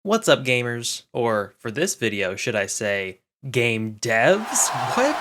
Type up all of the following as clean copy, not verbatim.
What's up, gamers? Or, for this video, should I say, game devs? What?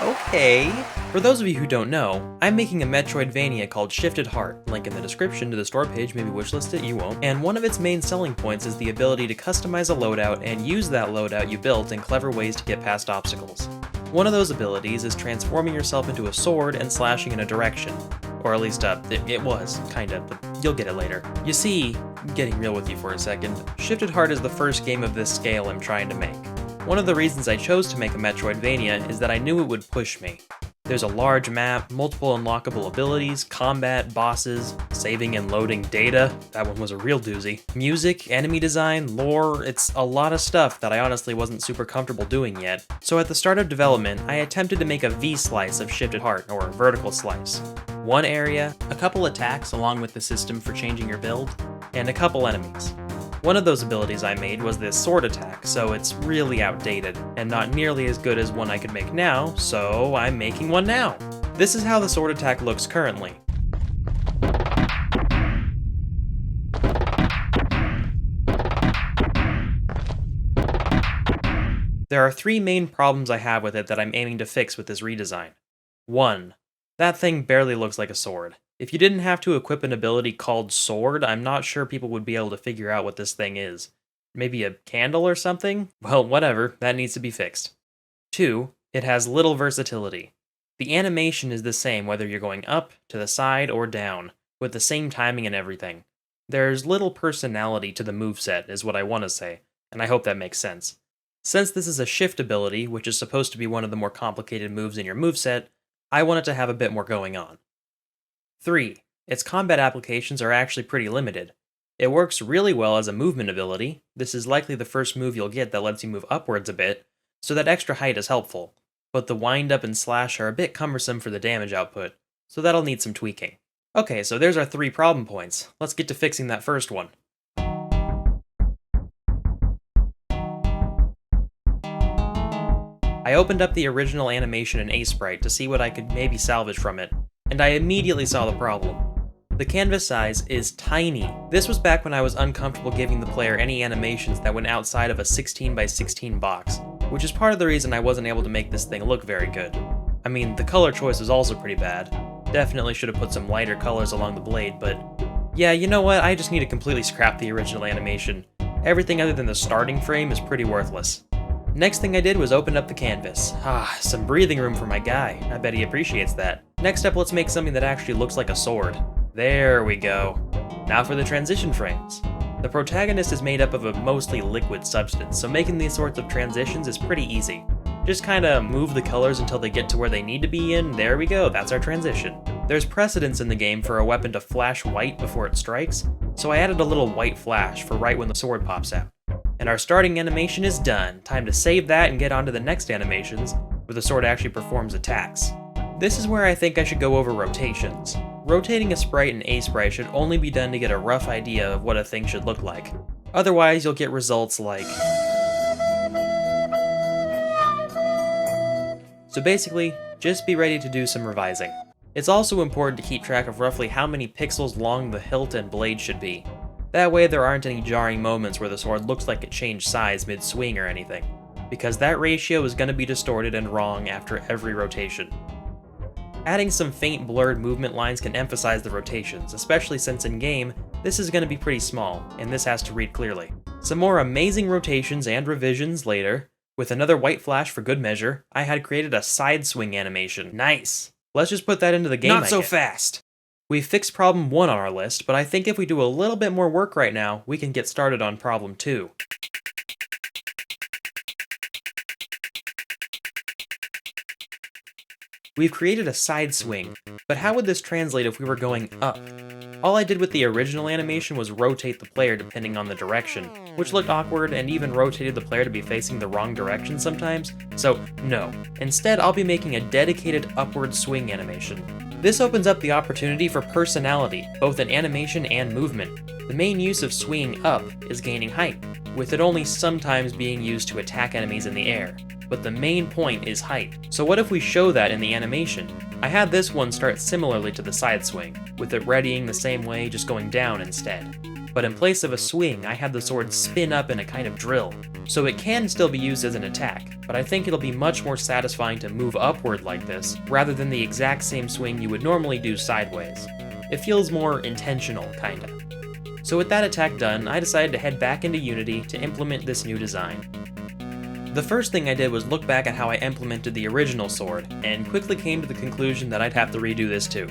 Okay. For those of you who don't know, I'm making a Metroidvania called Shifted Heart. Link in the description to the store page, maybe wishlist it, you won't. And one of its main selling points is the ability to customize a loadout and use that loadout you built in clever ways to get past obstacles. One of those abilities is transforming yourself into a sword and slashing in a direction. Or at least, it was, kinda, but you'll get it later. You see, getting real with you for a second, Shifted Heart is the first game of this scale I'm trying to make. One of the reasons I chose to make a Metroidvania is that I knew it would push me. There's a large map, multiple unlockable abilities, combat, bosses, saving and loading data, that one was a real doozy, music, enemy design, lore, it's a lot of stuff that I honestly wasn't super comfortable doing yet. So at the start of development, I attempted to make a V-slice of Shifted Heart, or a vertical slice. One area, a couple attacks along with the system for changing your build, and a couple enemies. One of those abilities I made was this sword attack, so it's really outdated, and not nearly as good as one I could make now, so I'm making one now. This is how the sword attack looks currently. There are three main problems I have with it that I'm aiming to fix with this redesign. 1. That thing barely looks like a sword. If you didn't have to equip an ability called Sword, I'm not sure people would be able to figure out what this thing is. Maybe a candle or something? Well, whatever, that needs to be fixed. 2. It has little versatility. The animation is the same whether you're going up, to the side, or down, with the same timing and everything. There's little personality to the moveset, is what I want to say, and I hope that makes sense. Since this is a shift ability, which is supposed to be one of the more complicated moves in your moveset, I want it to have a bit more going on. 3. Its combat applications are actually pretty limited. It works really well as a movement ability. This is likely the first move you'll get that lets you move upwards a bit, so that extra height is helpful. But the wind up and slash are a bit cumbersome for the damage output, so that'll need some tweaking. Okay, so there's our 3 problem points. Let's get to fixing that first one. I opened up the original animation in Sprite to see what I could maybe salvage from it, and I immediately saw the problem. The canvas size is tiny. This was back when I was uncomfortable giving the player any animations that went outside of a 16 by 16 box, which is part of the reason I wasn't able to make this thing look very good. I mean, the color choice was also pretty bad. Definitely should have put some lighter colors along the blade, but yeah, you know what, I just need to completely scrap the original animation. Everything other than the starting frame is pretty worthless. Next thing I did was open up the canvas. Some breathing room for my guy. I bet he appreciates that. Next up, let's make something that actually looks like a sword. There we go. Now for the transition frames. The protagonist is made up of a mostly liquid substance, so making these sorts of transitions is pretty easy. Just kinda move the colors until they get to where they need to be, and there we go, that's our transition. There's precedence in the game for a weapon to flash white before it strikes, so I added a little white flash for right when the sword pops out. And our starting animation is done. Time to save that and get on to the next animations, where the sword actually performs attacks. This is where I think I should go over rotations. Rotating a sprite in A-Sprite should only be done to get a rough idea of what a thing should look like. Otherwise, you'll get results like... So basically, just be ready to do some revising. It's also important to keep track of roughly how many pixels long the hilt and blade should be. That way there aren't any jarring moments where the sword looks like it changed size mid-swing or anything, because that ratio is going to be distorted and wrong after every rotation. Adding some faint blurred movement lines can emphasize the rotations, especially since in-game, this is going to be pretty small, and this has to read clearly. Some more amazing rotations and revisions later. With another white flash for good measure, I had created a side swing animation. Nice! Let's just put that into the game. Not so fast! We've fixed problem 1 on our list, but I think if we do a little bit more work right now, we can get started on problem 2. We've created a side swing, but how would this translate if we were going up? All I did with the original animation was rotate the player depending on the direction, which looked awkward and even rotated the player to be facing the wrong direction sometimes, so no. Instead, I'll be making a dedicated upward swing animation. This opens up the opportunity for personality, both in animation and movement. The main use of swinging up is gaining height, with it only sometimes being used to attack enemies in the air. But the main point is height. So what if we show that in the animation? I had this one start similarly to the side swing, with it readying the same way, just going down instead. but in place of a swing, I had the sword spin up in a kind of drill. So it can still be used as an attack, but I think it'll be much more satisfying to move upward like this, rather than the exact same swing you would normally do sideways. It feels more intentional, kinda. So with that attack done, I decided to head back into Unity to implement this new design. The first thing I did was look back at how I implemented the original sword, and quickly came to the conclusion that I'd have to redo this too.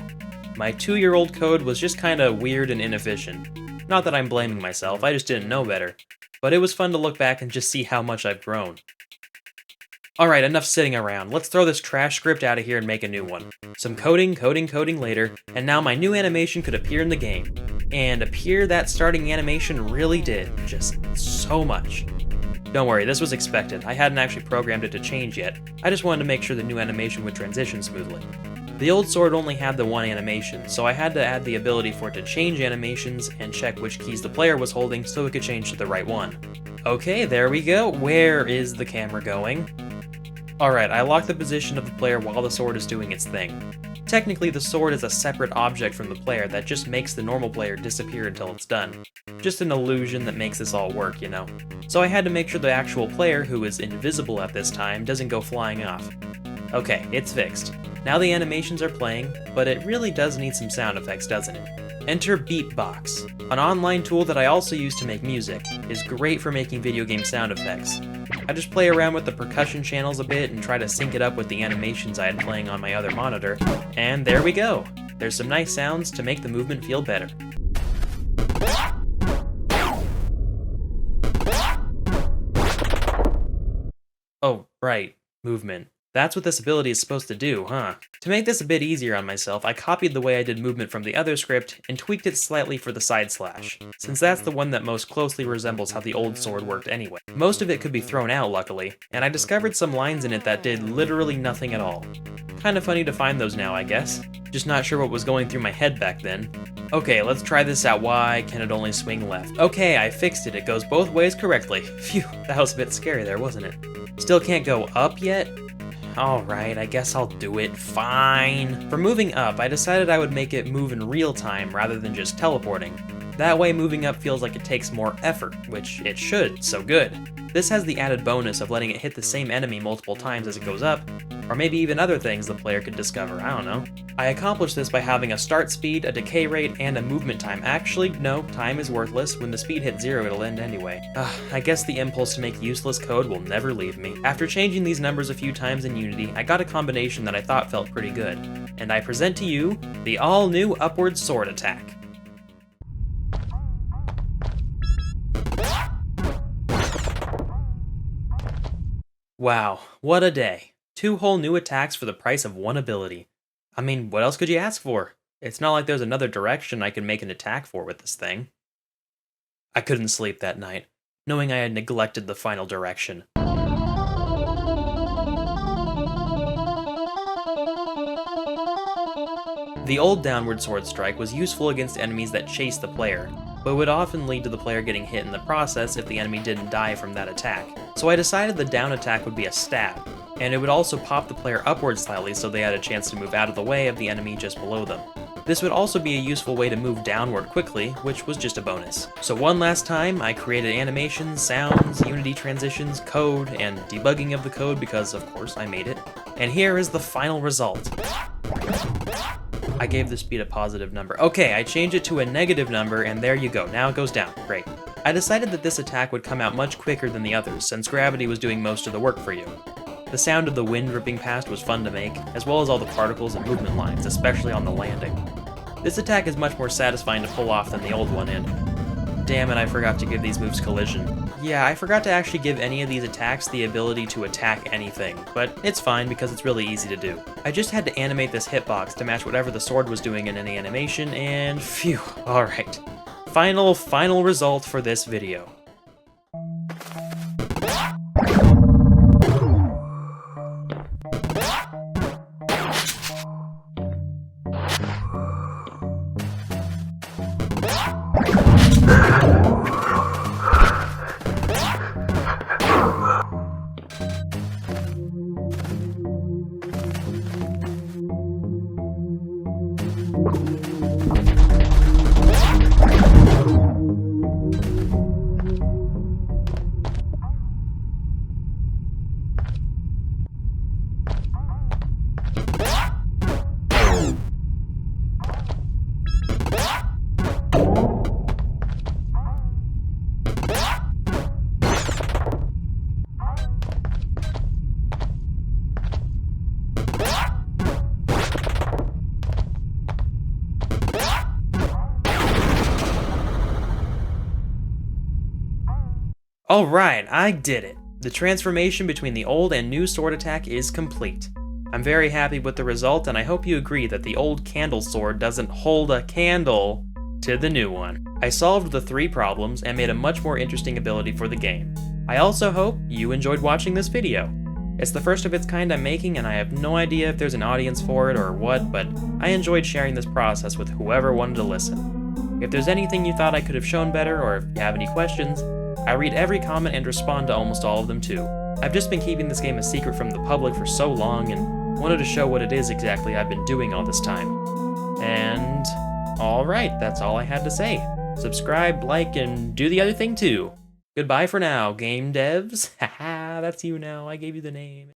My 2-year-old code was just kinda weird and inefficient. Not that I'm blaming myself, I just didn't know better. But it was fun to look back and just see how much I've grown. Alright, enough sitting around. Let's throw this trash script out of here and make a new one. Some coding later, and now my new animation could appear in the game. And appear that starting animation really did. Just so much. Don't worry, this was expected. I hadn't actually programmed it to change yet. I just wanted to make sure the new animation would transition smoothly. The old sword only had the one animation, so I had to add the ability for it to change animations and check which keys the player was holding so it could change to the right one. Okay, there we go. Where is the camera going? Alright, I locked the position of the player while the sword is doing its thing. Technically, the sword is a separate object from the player that just makes the normal player disappear until it's done. Just an illusion that makes this all work, you know. So I had to make sure the actual player, who is invisible at this time, doesn't go flying off. Okay, it's fixed. Now the animations are playing, but it really does need some sound effects, doesn't it? Enter Beatbox, an online tool that I also use to make music. It's great for making video game sound effects. I just play around with the percussion channels a bit and try to sync it up with the animations I had playing on my other monitor, and there we go! There's some nice sounds to make the movement feel better. Oh, right, movement. That's what this ability is supposed to do, huh? To make this a bit easier on myself, I copied the way I did movement from the other script and tweaked it slightly for the side slash, since that's the one that most closely resembles how the old sword worked anyway. Most of it could be thrown out, luckily, and I discovered some lines in it that did literally nothing at all. Kinda funny to find those now, I guess. Just not sure what was going through my head back then. Okay, let's try this out. Why can it only swing left? Okay, I fixed it. It goes both ways correctly. Phew, that was a bit scary there, wasn't it? Still can't go up yet? Alright, I guess I'll do it. Fine. For moving up, I decided I would make it move in real time rather than just teleporting. That way moving up feels like it takes more effort, which it should, so good. This has the added bonus of letting it hit the same enemy multiple times as it goes up, or maybe even other things the player could discover, I don't know. I accomplished this by having a start speed, a decay rate, and a movement time. Actually, no, time is worthless. When the speed hits 0, it'll end anyway. I guess the impulse to make useless code will never leave me. After changing these numbers a few times in Unity, I got a combination that I thought felt pretty good. And I present to you the all-new upward sword attack. Wow, what a day. 2 whole new attacks for the price of 1 ability. I mean, what else could you ask for? It's not like there's another direction I could make an attack for with this thing. I couldn't sleep that night, knowing I had neglected the final direction. The old downward sword strike was useful against enemies that chased the player, but would often lead to the player getting hit in the process if the enemy didn't die from that attack. So I decided the down attack would be a stab, and it would also pop the player upwards slightly so they had a chance to move out of the way of the enemy just below them. This would also be a useful way to move downward quickly, which was just a bonus. So one last time, I created animations, sounds, Unity transitions, code, and debugging of the code because, of course, I made it. And here is the final result. I gave the speed a positive number. Okay, I changed it to a negative number, and there you go. Now it goes down. Great. I decided that this attack would come out much quicker than the others, since gravity was doing most of the work for you. The sound of the wind ripping past was fun to make, as well as all the particles and movement lines, especially on the landing. This attack is much more satisfying to pull off than the old one, and damn it, I forgot to give these moves collision. Yeah, I forgot to actually give any of these attacks the ability to attack anything, but it's fine because it's really easy to do. I just had to animate this hitbox to match whatever the sword was doing in any animation, and phew, alright. Final result for this video. Alright, I did it! The transformation between the old and new sword attack is complete. I'm very happy with the result, and I hope you agree that the old candle sword doesn't hold a candle to the new one. I solved the 3 problems and made a much more interesting ability for the game. I also hope you enjoyed watching this video. It's the first of its kind I'm making, and I have no idea if there's an audience for it or what, but I enjoyed sharing this process with whoever wanted to listen. If there's anything you thought I could have shown better, or if you have any questions, I read every comment and respond to almost all of them too. I've just been keeping this game a secret from the public for so long, and wanted to show what it is exactly I've been doing all this time. And alright, that's all I had to say. Subscribe, like, and do the other thing too. Goodbye for now, game devs. Haha, that's you now, I gave you the name.